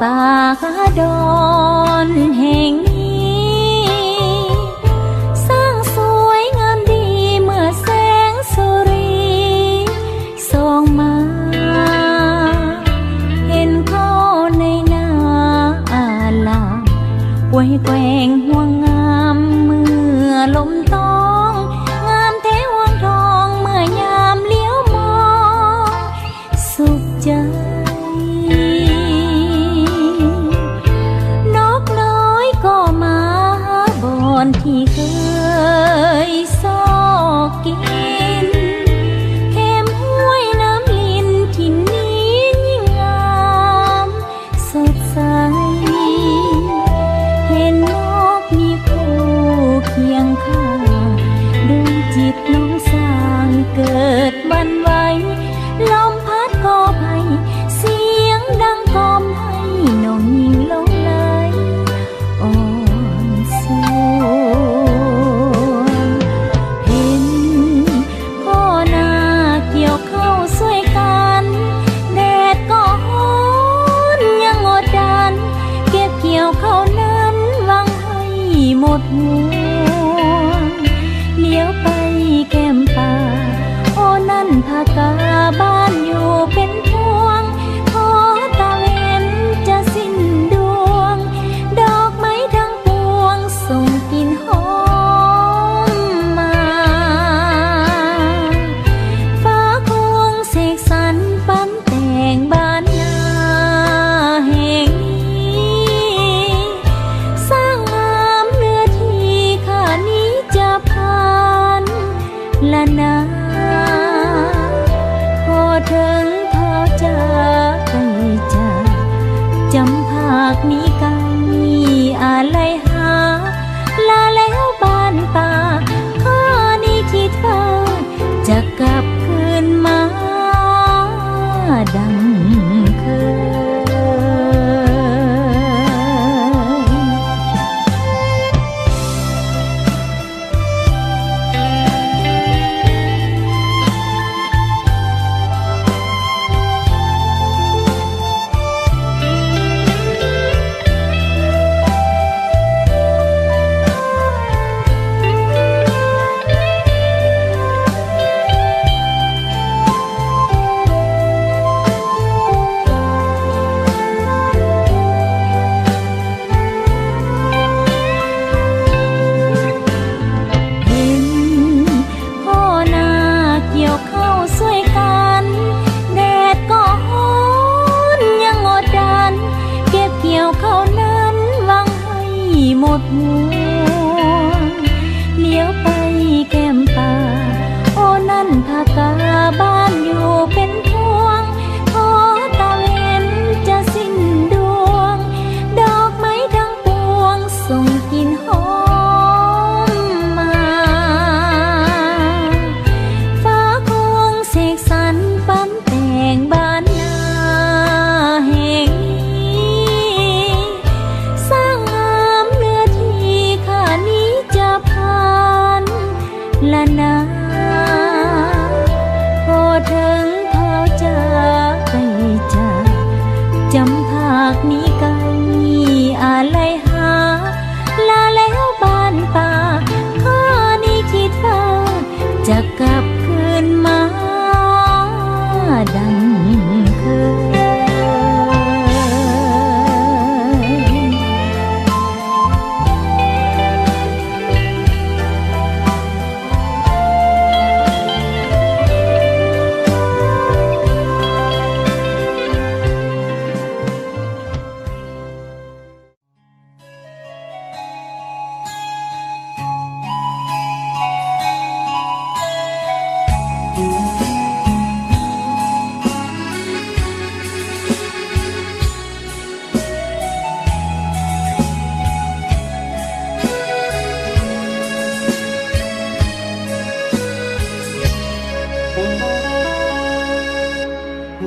ป่าดอนแห่งนี้สร้างสวยงามดีเมื่อแสงสุรีส่องมาเห็นเขาในนาอาลาไว้แกว่งห่วงงามเมื่อลมตองงามเทวงทองเมื่อยามเลี้ยวมองสุขใจนกน้อยก็มาบอนที่เคยซอกกินเข็มห้วยน้ำลินที่นี้ยิ่งงามสดใสเห็นนกมีคู่เคียงข้างดวงจิตน้องสร้างเกิดวันไหวลมพัดก็ไผ่เสียงดังกล่อมให้น้องยิ่งหลงไหลอ่อนส่วนเห็นพ่อนาเกี่ยวข้าวสวยกันแดดก็ร้อนยังอดดันเก็บเกี่ยวข้าวนั้นหวังให้หมดห่วงเลี้ยวไปแก้มป่าโอ้นั่นพากาบ้านอยู่เป็นพวงขอตาเว้นจะสิ้นดวงดอกไม้ทั้งปวงส่งกลิ่นหอมมาฟ้าคงเสกสรรปั้นแต่งบ้านนาแห่งนี้สร้างงามเนื้อที่ข้านี้จะผ่านละนาพอถึงเท้าจะไปจากจำภาคนี้ไกลอะไรหาลาแล้วบ้านป่าข้านี้คิดว่าจะกลับคืนมาดังเคเห็นพ่อนาเกี่ยวข้าวสวยกันแดดก็ร้อนยังอดดันเก็บเกี่ยวข้าวนั้นหวังให้หมดห่วงเลี้ยวไปแก้มป่าโอ้นั่นพากาบ้านอยู่เป็นพวงขอตาเว้นจะสิ้นดวงดอกไม้ทั้งปวงส่งกลิ่นหอมมาฟ้าคงเสกสรรปั้นแต่งบ้านนาแห่งนี้สร้างงามเนื้อที่ข้านี้จะผ่านละนาพอถึงเท้าจะไปจากจำภาคนี้ไกลอะไรหาลาแล้วบ้านป่าข้านี้คิดว่าจะกลับคืนมาดังเคย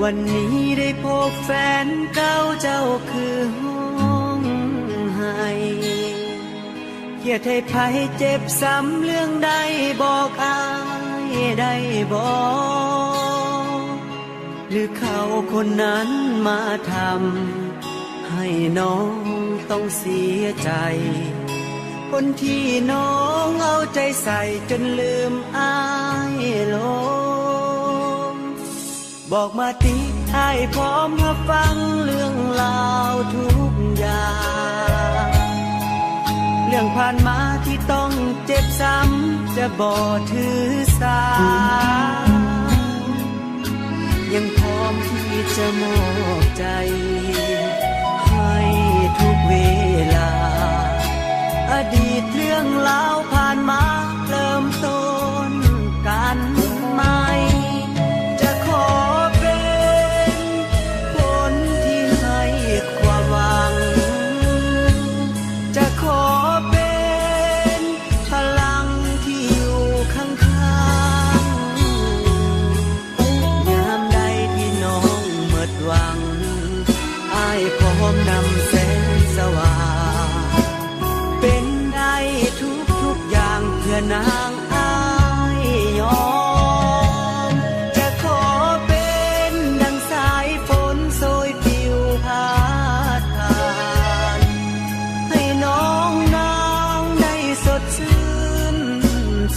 วันนี้ได้พบแฟนเก่าเจ้าคือห้องไห้เกียดให้ภัยเจ็บซ้ำเรื่องใดบอกอายได้บอกหรือเขาคนนั้นมาทำให้ ให้น้องต้องเสียใจ คนที่น้องเอาใจใส่จนลืมอายลงบอกมาติอ้ายพร้อมมาฟังเรื่องราวทุกอย่าง เรื่องผ่านมาที่ต้องเจ็บซ้ำจะบ่ถือสา ยังพร้อมที่จะมอบใจ ให้ทุกเวลา อดีตเรื่องราวผ่านมาเริ่มต้นกันใหม่ จะขอเป็นคนที่ให้ความหวัง จะขอเป็นพลังที่อยู่ข้างๆยามใดที่น้องหมดหวังอ้ายพร้อมนำแสงสว่างเป็นได้ทุกอย่างเพื่อนางอ้ายยอมจะขอเป็นดังสายฝนโชยปลิวพาดผ่านให้น้องนางได้สดชื่น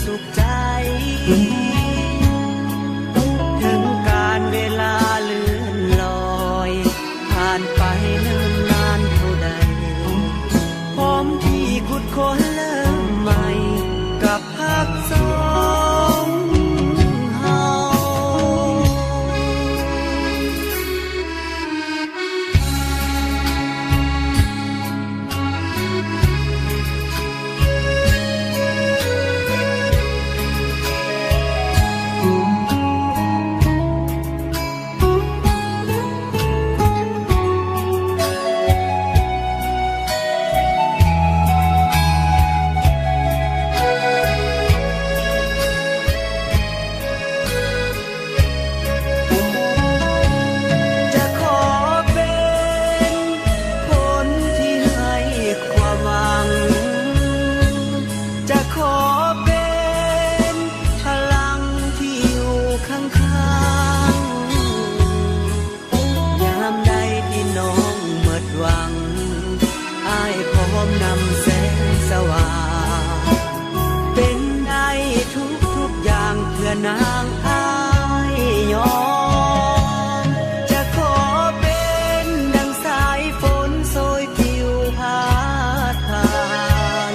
สุขใจถึงการเวลาเลื่อนลอยผ่านไปเนิ่นนานเท่าใดพร้อมที่ขุดค้นเริ่มใหม่กับภาคสองเฮา จะขอเป็นคนที่ให้ความหวัง จะขอเป็นพลังที่อยู่ข้างๆยามใดที่น้องหมดหวังอ้ายพร้อมนำแสงสว่างเป็นได้ทุกอย่างเพื่อนางอ้ายยอมจะขอเป็นดังสายฝนโชยปลิวพาดผ่าน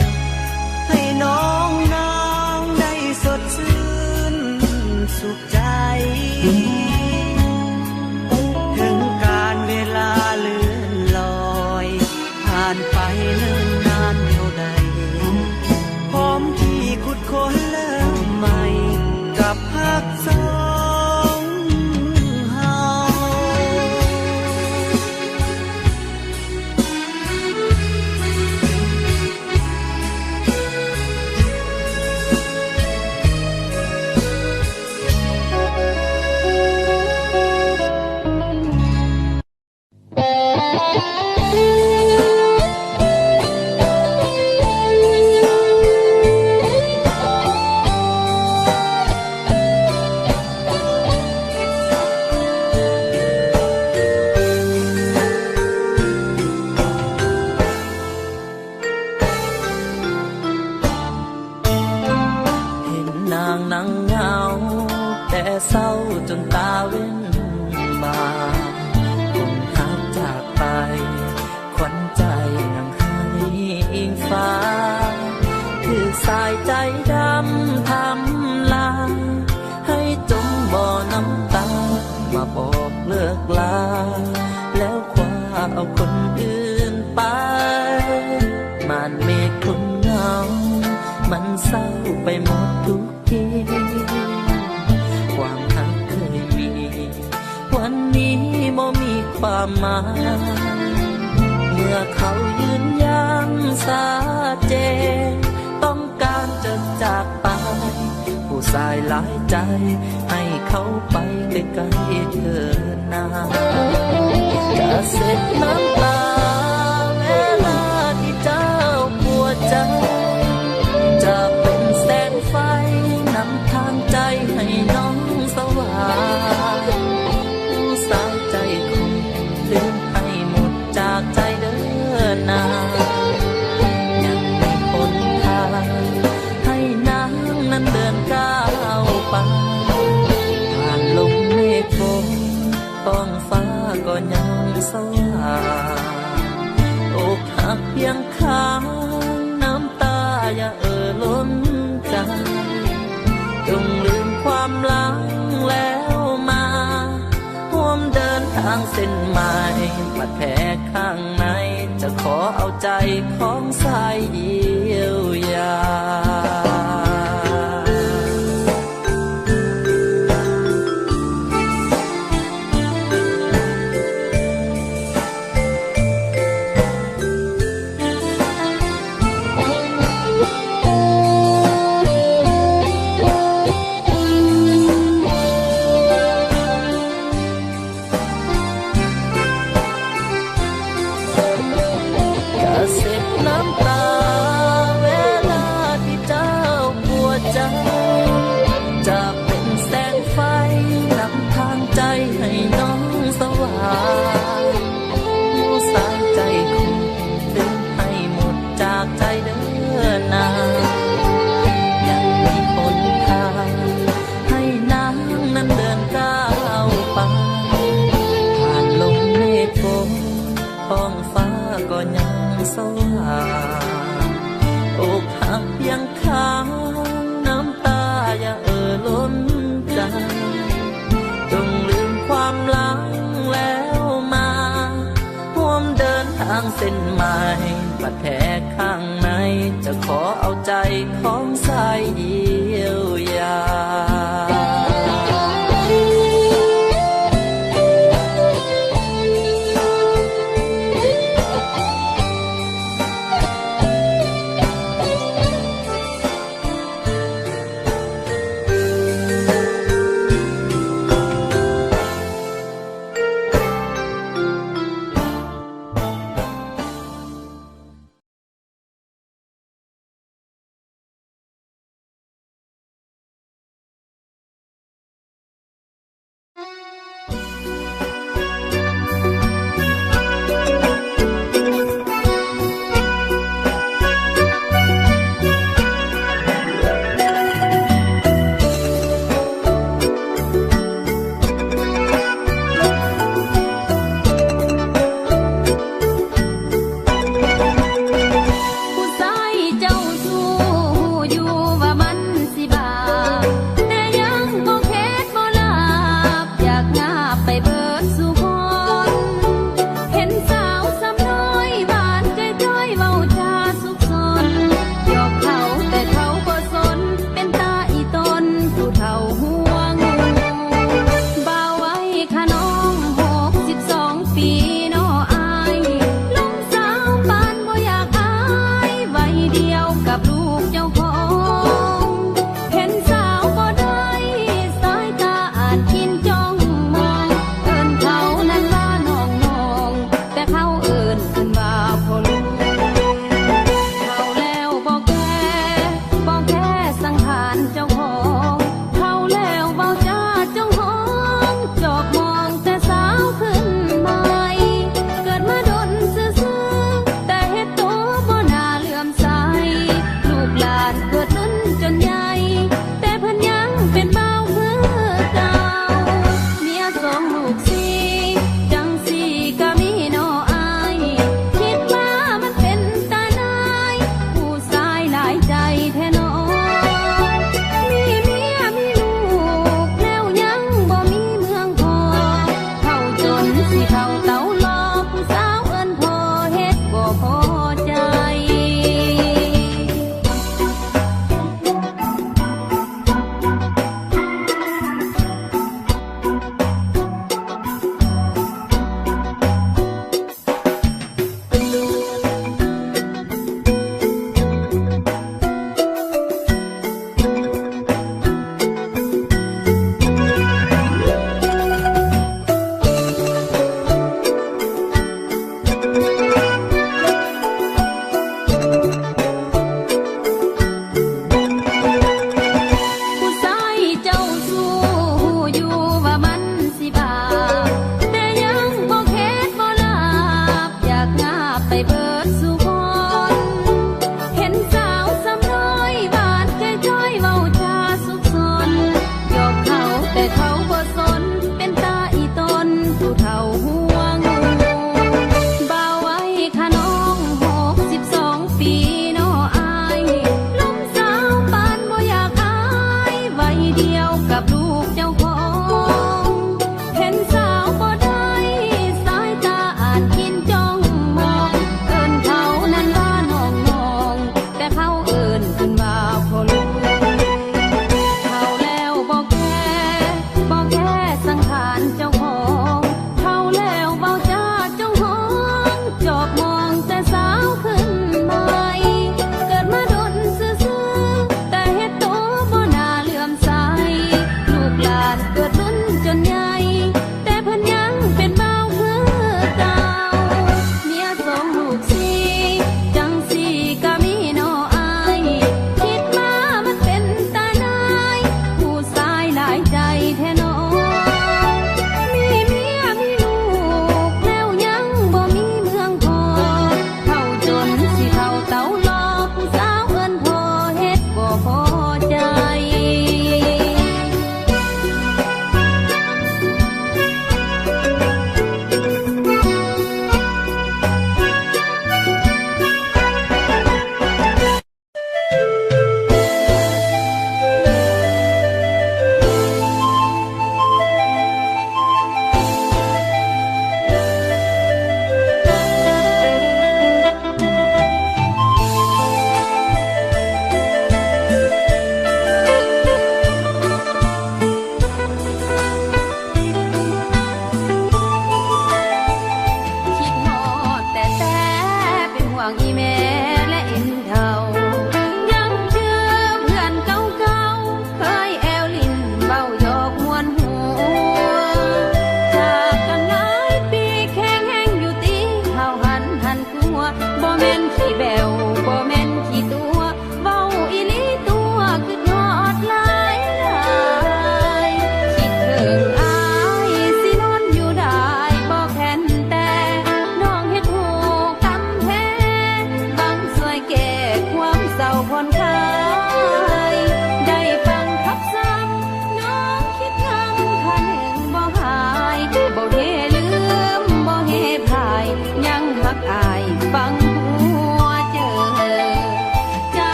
ให้น้องนางได้สดชื่นสุขใจ ถึงการเวลาเลื่อนลอยผ่านไปเนิ่นนานเท่าใดพร้อมที่ขุดค้นเริ่มใหม่กับภาคสองเฮา เห็นนางนั่งเหงาแต่เศร้าจนตาเว้นบางคงหักจากไปขวัญใจนั่งให้อิงฟ้าคือสายใจดำทำลายให้จมบ่อน้ำตามาบอกเลิกลาแล้วคว้าเอาคนอื่นไปมันเมฆคนเหงามันเศร้าไปหมดทุกทีความหักเคยมี วันนี้บ่มีความหมายเมื่อเขายืนยันสาเจนต้องการจะจากไปผู้ชายหลายใจให้เขาไปไกลๆเถิดนาจะเสร็จน้ำตาเวลาที่เจ้าปวดใจจะเป็นแสงไฟนำทางใจให้น้องสว่างผู้สาวใจคงลืมให้หมดจากใจเดิ สว่างอกหักเพียงข้างน้ำตาอย่าล้นใจจงลืมความหลังแล้วมาร่วมเดินทางเส้นใหม่บาดแผลข้างในจะขอเอาใจของสายเยียวยาเสร็จน้ำตาเวลาที่เจ้าปวดใจจะเป็นแสงไฟนำทางใจให้น้องสว่างผู้สายใจคุณดึงให้หมดจากใจเดินนางยังมีหนทางให้นางนั้นเดินก้าวไปผ่านลมเมฆฝนท้องฟ้าก็ยังสว่างอกหักเพียงข้างน้ำตาอย่าล้นใจจงลืมความหลังแล้วมาร่วมเดินทางเส้นใหม่บาดแผลข้างในจะขอเอาใจของสายเดียวยา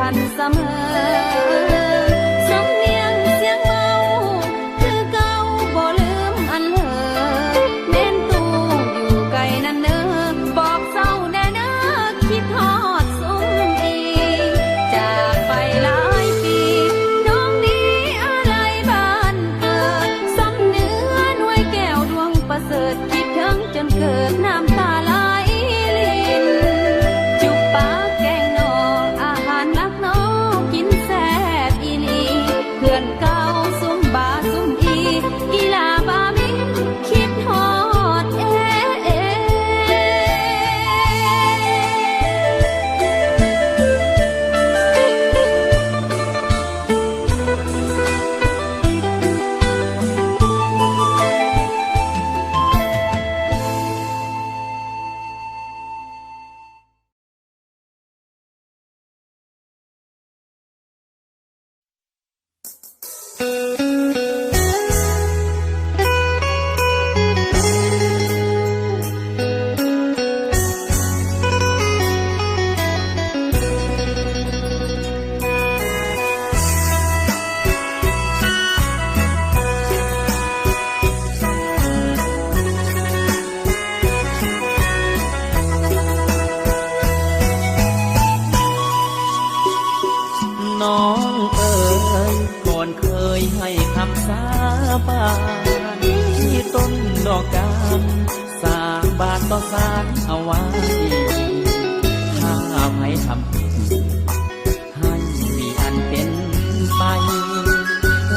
กันเสมอสำเนียงเสียงเมาคือเก่าบ่ลืมอันเหอแม่นตู้อยู่ไกลนั่นเน้อบอกเศร้าแน่เน้อคิดฮอดสุมอีจากไปหลายปีน้องนี้อะไรบ้านเกิดสำเนื้อหน่วยแก้วดวงประเสริฐคิดถึงจนเกิดน้ำตาไหลลินจุบปากแกงนออาหารลักน้อกินแซ่บอีหลีเพื่อนเก่าซุ่มบาซุ่มอีลาบามินคิดฮอดน้องเอ๋ยก่อนเคยให้คำสาบานที่ต้นดอกกาน3 บาทต่อสารเอาไว้ถ้าให้ทำผิดให้มีอันเป็นไป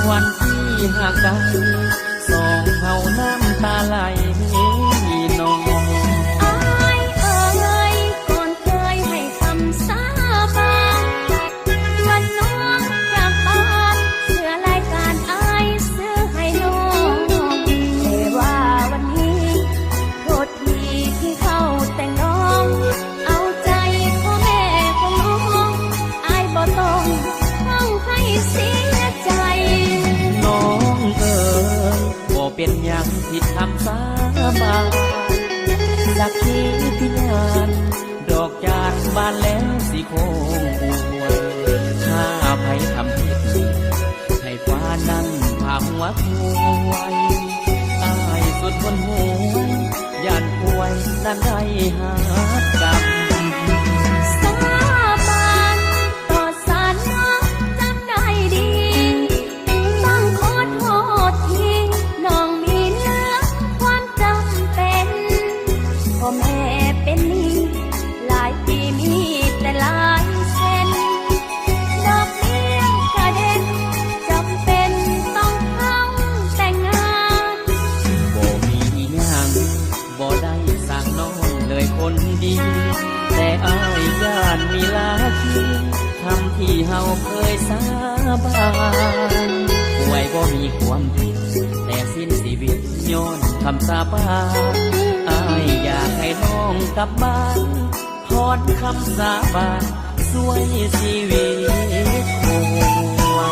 วันที่ห่างกันสองเฮาน้ำตาไหลน้อง อายเอ่ยก่อนเคยให้คำสาบานวันน้องจากบ้านเสื้อรายการอายซื้อให้น้องแต่ว่าวันนี้โทษทีที่เข้าแต่งน้องเอาใจพ่อแม่ของน้องอายบ่ต้องให้เสียใจ น้องเอ๋ยบ่เป็นหยังผิดคำสาบานสักทีที่งานดอกจานบานแล้วสิโคงอวยถ้าไผทำผิดให้ฟ้านั่งพาหัวควายอายสุดคนหัวยานป่วยนั่นได้หากรรม สาบานต่อสารน้องจำได้ดีต้องขอโทษทีน้องมีเนื้อความจำเป็นพ่อแม่เป็นหนี้หลายปีมีแต่หลายเส้นดอกเบี้ยกระเด็นจำเป็นต้องเข้าแต่งงาน บ่มีหยังบ่ได้สร้างน้องเลยคนดี แต่อายย่านมีลาทีทำที่เฮาเคยสาบานป่วยบ่มีความผิดแต่สิ้นชีวิตย้อนคำสาบานอายอยากให้น้องกลับบ้านถอนคำสาบานสวยชีวิตคงไว้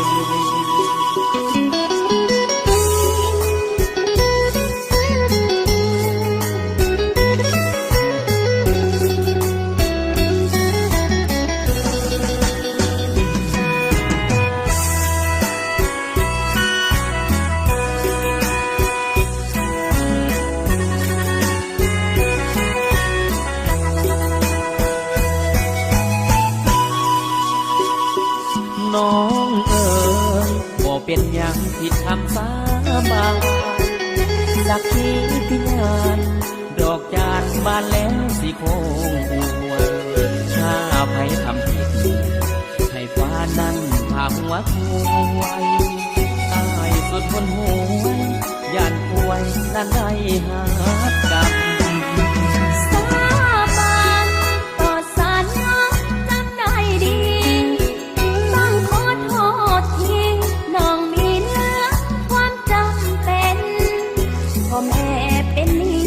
น้องเอ๋ยบ่เป็นหยังผิดคำสาบานสักทีที่งานดอกจานบานแล้วสิโคงอวยถ้าไผทำผิดให้ฟ้านั่งพาหัวควายอายสุดคนหัวยานป่วยนั่นได้หากรรม สาบานต่อสารน้องจำได้ดีต้องขอโทษทีน้องมีเนื้อความจำเป็นพ่อแม่เป็นหนี้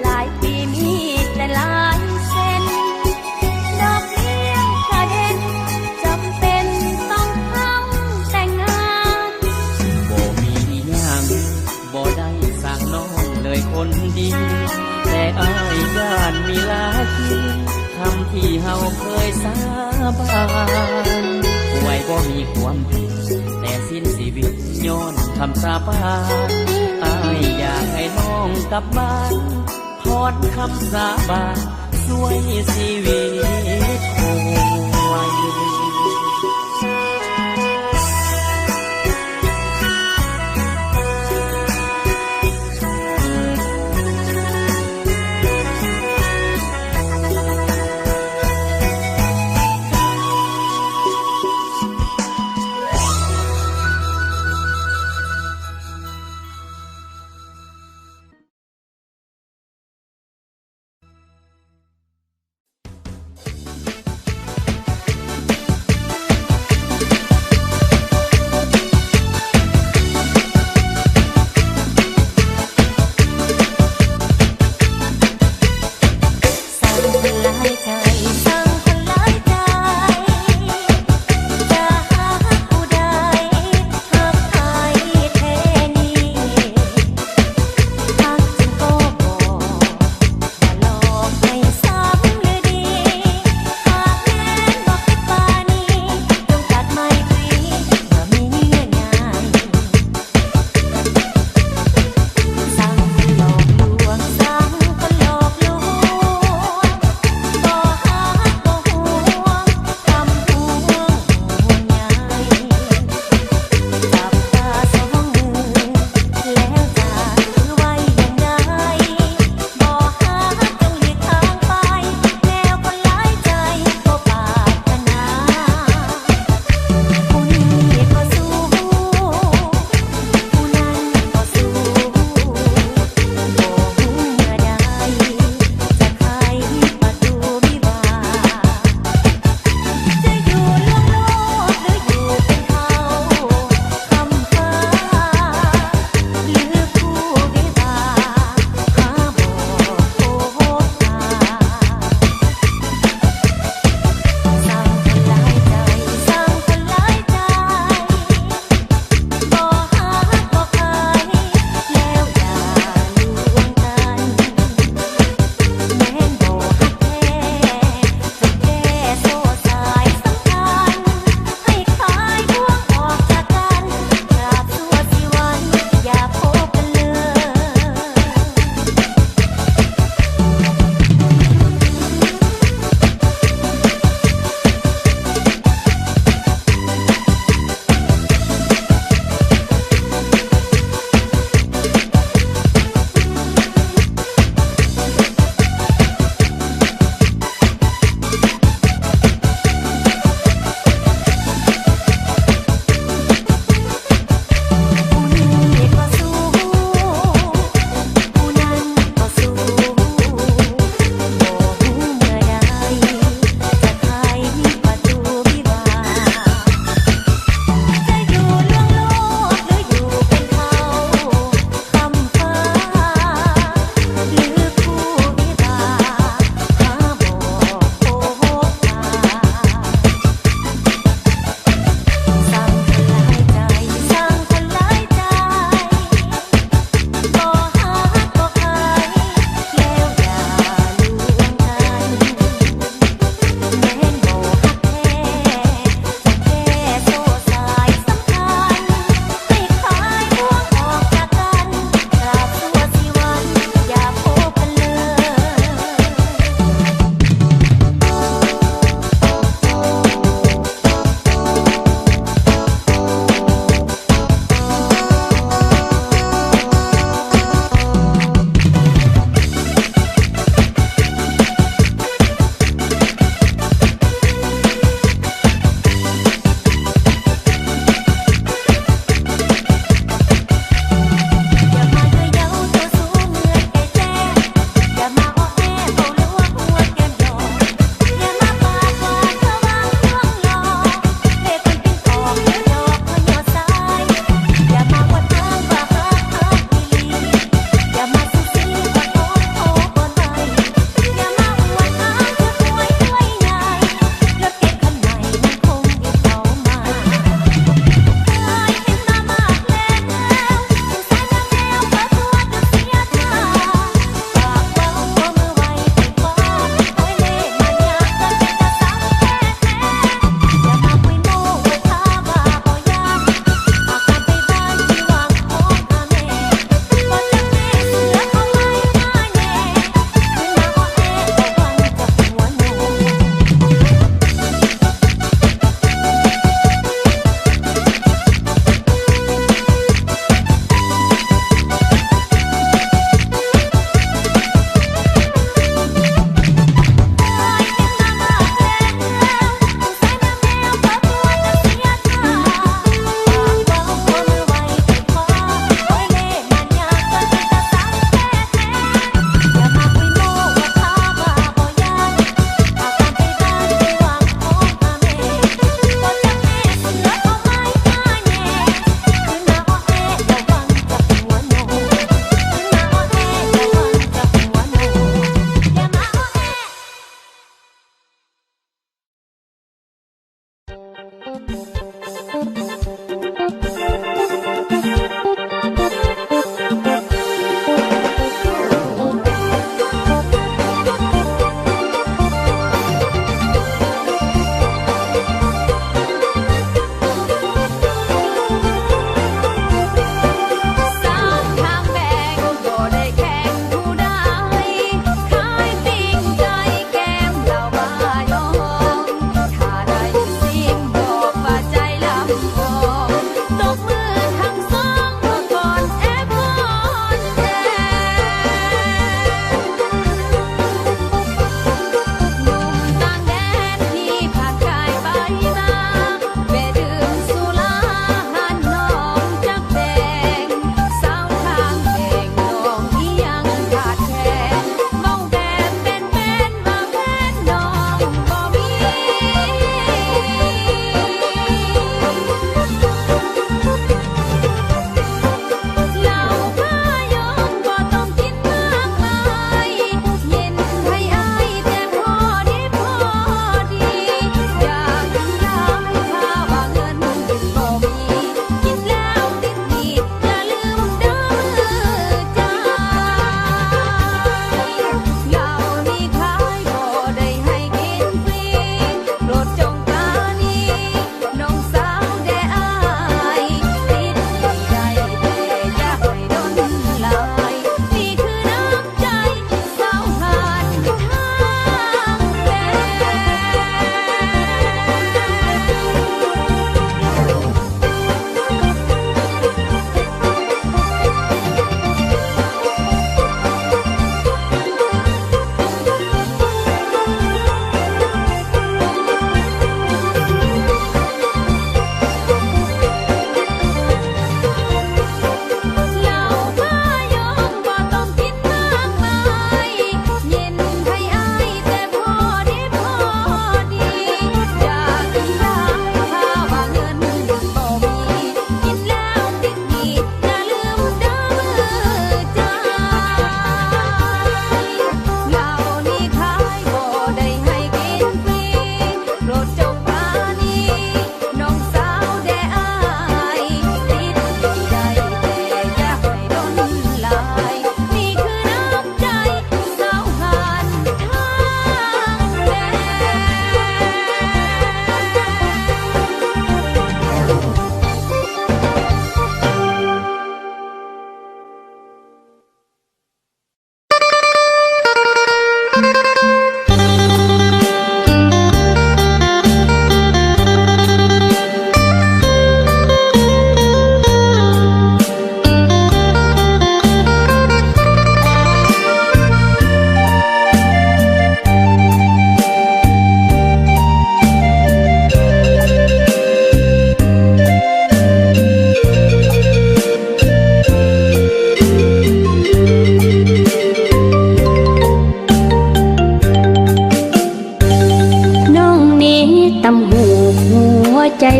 หลายปีมีแต่หลายเส้นดอกเบี้ยกระเด็นจำเป็นต้องเข้าแต่งงาน บ่มีหยังบ่ได้สร้างน้องเลยคนดี แต่อายย่านมีลาทีทำที่เฮาเคยสาบาน บ่มีความผิดแต่สิ้นชีวิตย้อนคำสาบานอายอยากให้น้องกลับบ้านถอนคำสาบานช่วยชีวิตคงไว้ เ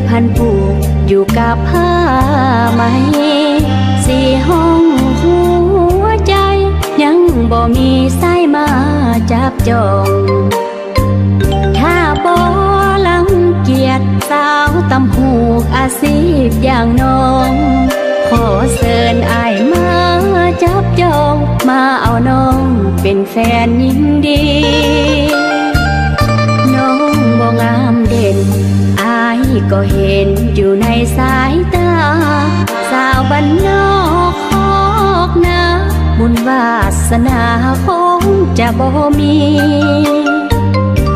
พันผูกอยู่กับผ้าไหมสี่ห้องหัวใจยังบ่มีสายมาจับจองถ้าบ่ลังเกียจสาวตำหูกอาชีพอย่างน้องขอเชิญอายมาจับจองมาเอาน้องเป็นแฟนยิ่งดีน้องบ่งามเด่นอายก็เห็นอยู่ในสายตาสาวบ้านนอกคอกนาบุญวาสนาคงจะบ่มี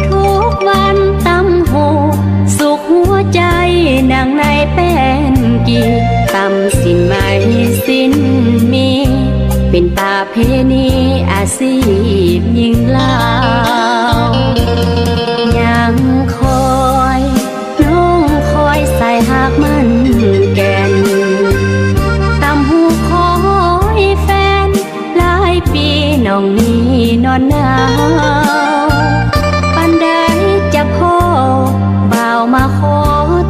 ทุกวันตำหูสุขหัวใจนางในแป้นกีตำสิ้นไม่สิ้นมีเป็นตาเพณีอาชีพยิ่งลาวยังคอยน้องคอยใส่หากมันแก่นตำหูคอยแฟนหลายปีน้องนี้นอนหนาวปันใดจะพ่อบ่าวมาขอ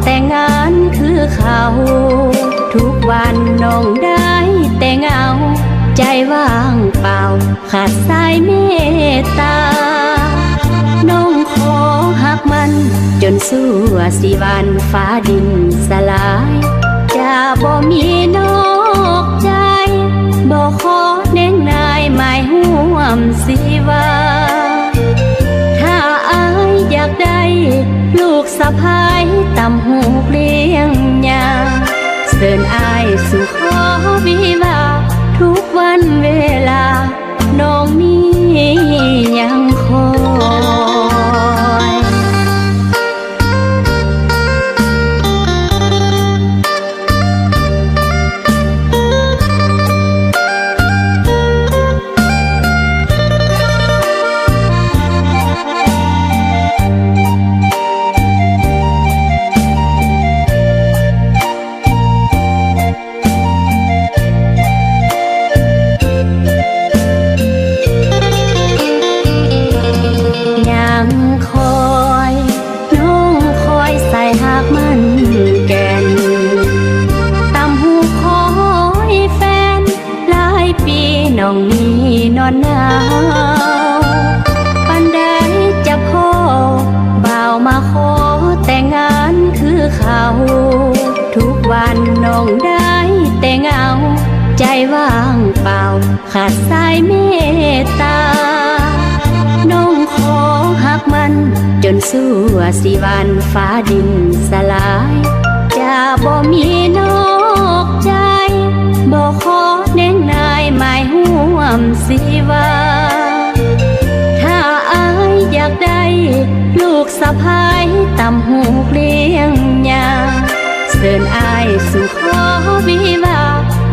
แต่งงานคือเขาทุกวันน้องได้แต่เงาใจว่างเปล่าขาดสายเมตตาน้องขอหักมันจนสู้สิวันฟ้าดินสลายจะบ่มีนอกใจบ่ขอเน้นนายหมายห่วมสิว่าถ้าอายอยากได้ลูกสะพ้ายตำหูเลี้ยงยาเสิญอายสู่ขอวิวาทุกวันเวลาน้องนี้ยังคอยน้องนี้นอนหนาวปันใดจะพ่อบ่าวมาขอแต่งงานคือเขาทุกวันน้องได้แต่เงาใจว่างเปล่าขาดสายเมตตาน้องขอหักมันจนสู้สิวันฟ้าดินสลายจะบ่มีนอกใจบ่ขอเน้นนายหมายห่วมสิว่าถ้าอายอยากได้ลูกสะพ้ายตำหูเลี้ยงยาเสิญอายสู่ขอวิวา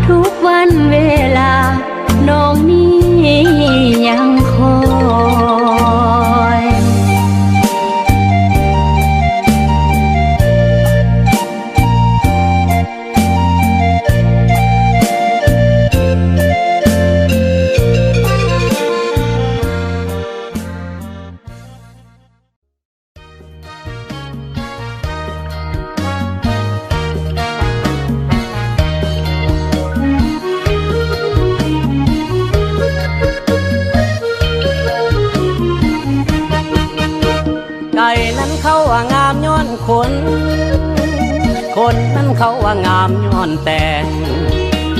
ทุกวันเวลาน้องนี้ยังคอยเขาว่างามย้อนคนนั้นเขาว่างามย้อนแต่ง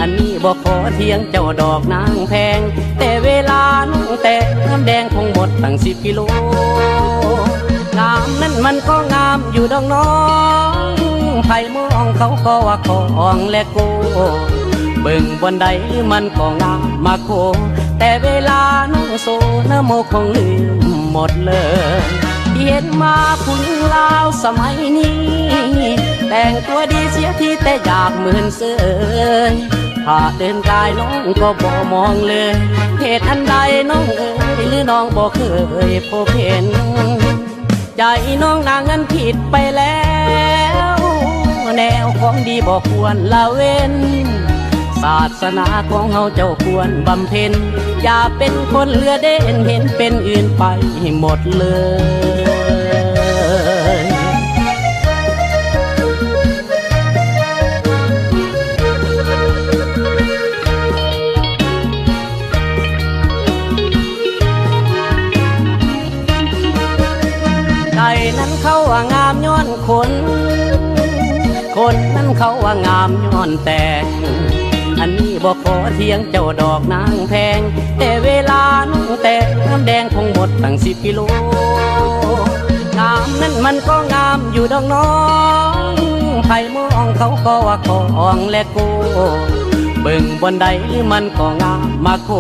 อันนี้บ่ขอเทียงเจ้าดอกนางแพงแต่เวลาน้องแต่น้ำแดงคงหมดตั้ง10 กิโลงามนั้นมันก็งามอยู่ดอกน้องไผ่มองเขาก็ว่าของและโกเบิ่งบนใดมันก็งามมาโคแต่เวลาน้องโซนะโมคงลืมหมดเลยเห็นมาผู้หญิงลาวสมัยนี้แต่งตัวดีเสียทีแต่อยากเหมือนเสือถ้าเดินกายน้องก็บ่มองเลยเหตุอันใดน้องเอ๋ยหรือน้องบ่เคยพบเห็นใจน้องนางนั้นผิดไปแล้วแนวของดีบ่ควรละเว้นศาสนาของเฮาเจ้าควรบำเพ็ญอย่าเป็นคนเลือเด่นเห็นเป็นอื่นไปหมดเลย นั้นเขาว่างามย้อนคน คนนั้นเขาว่างามย้อนแต่ง อันนี้บอกขอเทียงเจ้าดอกนางแพง แต่เวลาน้องแต่งน้ำแดงคงหมดตั้ง10 กิโล งามนั้นมันก็งามอยู่ดอกน้องไผ่มองเขาก็ว่าของและโกเบิ่งบนใดมันก็งามมาโค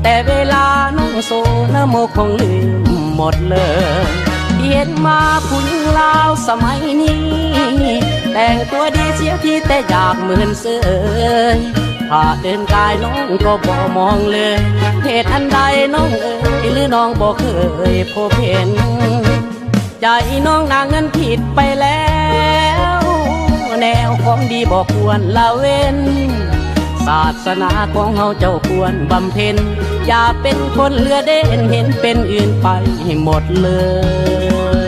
แต่เวลาน้องโซนะโมคงลืมหมดเลยเห็นมาผู้หญิงลาวสมัยนี้แต่งตัวดีเสียทีแต่อยากเหมือนเสือถ้าเดินกายน้องก็บ่มองเลยเหตุอันใดน้องเอ๋ยหรือน้องบ่เคยพบเห็นใจน้องนางเงินผิดไปแล้วแนวของดีบอกควรละเว้นศาสนาของเฮาเจ้าควรบำเพ็ญอย่าเป็นคนเลือเด่นเห็นเป็นอื่นไปหมดเลย